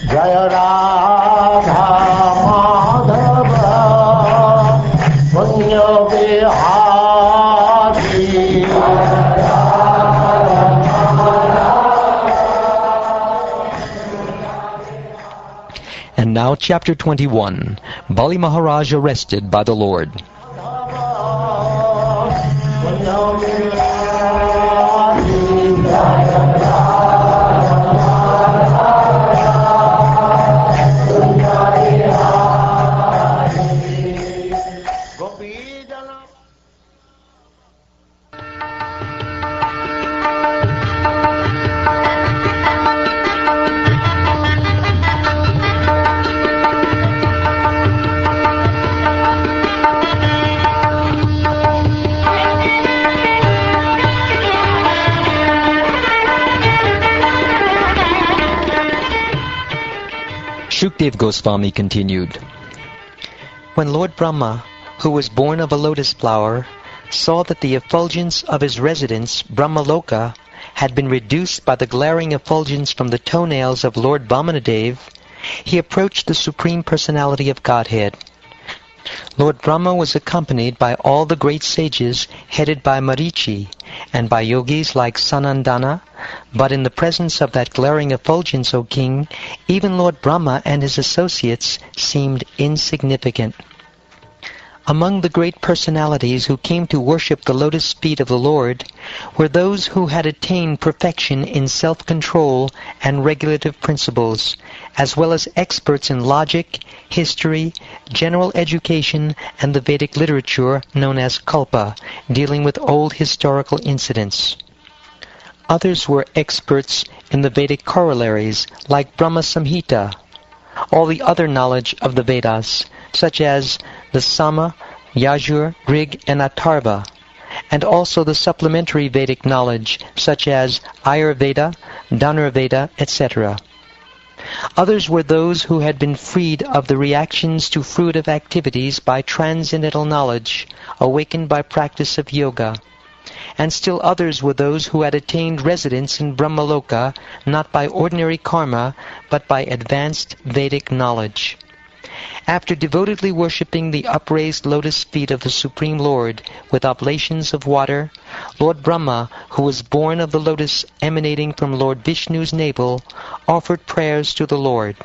Jaya Radha Madhava Punya Vihari. And now chapter 21, Bali Maharaj arrested by the Lord. Shukdev Goswami continued. When Lord Brahma, who was born of a lotus flower, saw that the effulgence of his residence, Brahmaloka, had been reduced by the glaring effulgence from the toenails of Lord Vamanadev, he approached the Supreme Personality of Godhead. Lord Brahma was accompanied by all the great sages headed by Marichi and by yogis like Sanandana, but in the presence of that glaring effulgence, O King, even Lord Brahma and his associates seemed insignificant. Among the great personalities who came to worship the lotus feet of the Lord were those who had attained perfection in self-control and regulative principles, as well as experts in logic, history, general education, and the Vedic literature known as kalpa, dealing with old historical incidents. Others were experts in the Vedic corollaries, like Brahma Samhita, all the other knowledge of the Vedas, such as the Sama, Yajur, Rig, and Atharva, and also the supplementary Vedic knowledge, such as Ayurveda, Dhanurveda, etc. Others were those who had been freed of the reactions to fruitive activities by transcendental knowledge, awakened by practice of yoga. And still others were those who had attained residence in Brahmaloka not by ordinary karma, but by advanced Vedic knowledge. After devotedly worshipping the upraised lotus feet of the Supreme Lord with oblations of water, Lord Brahma, who was born of the lotus emanating from Lord Vishnu's navel, offered prayers to the Lord.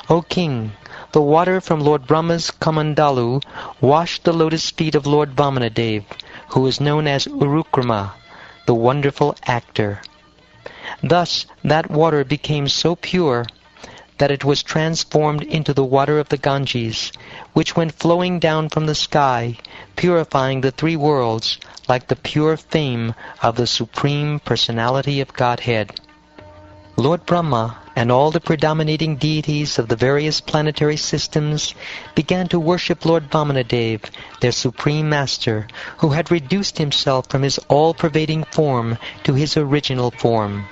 O King, the water from Lord Brahma's Kamandalu washed the lotus feet of Lord Vamanadev, who is known as Urukrama, the wonderful actor. Thus that water became so pure that it was transformed into the water of the Ganges, which went flowing down from the sky, purifying the three worlds like the pure fame of the Supreme Personality of Godhead. Lord Brahma and all the predominating deities of the various planetary systems began to worship Lord Vamanadev, their Supreme Master, who had reduced himself from his all-pervading form to his original form.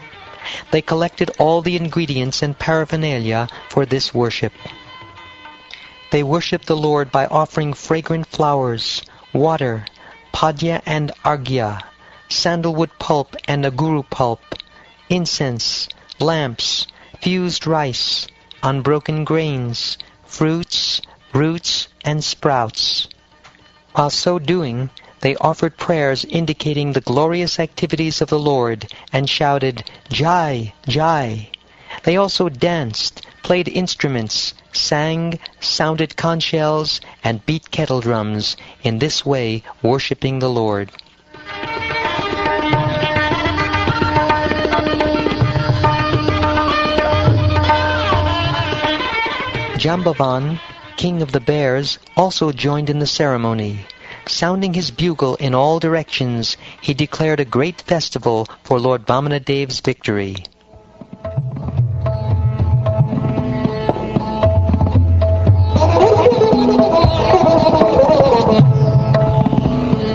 They collected all the ingredients and paraphernalia for this worship. They worshipped the Lord by offering fragrant flowers, water, padya and arghya, sandalwood pulp and aguru pulp, incense, lamps, fused rice, unbroken grains, fruits, roots, and sprouts. While so doing, they offered prayers indicating the glorious activities of the Lord and shouted, Jai, Jai. They also danced, played instruments, sang, sounded conch shells, and beat kettle drums, in this way worshipping the Lord. Jambavan, king of the bears, also joined in the ceremony. Sounding his bugle in all directions, he declared a great festival for Lord Vamanadev's victory.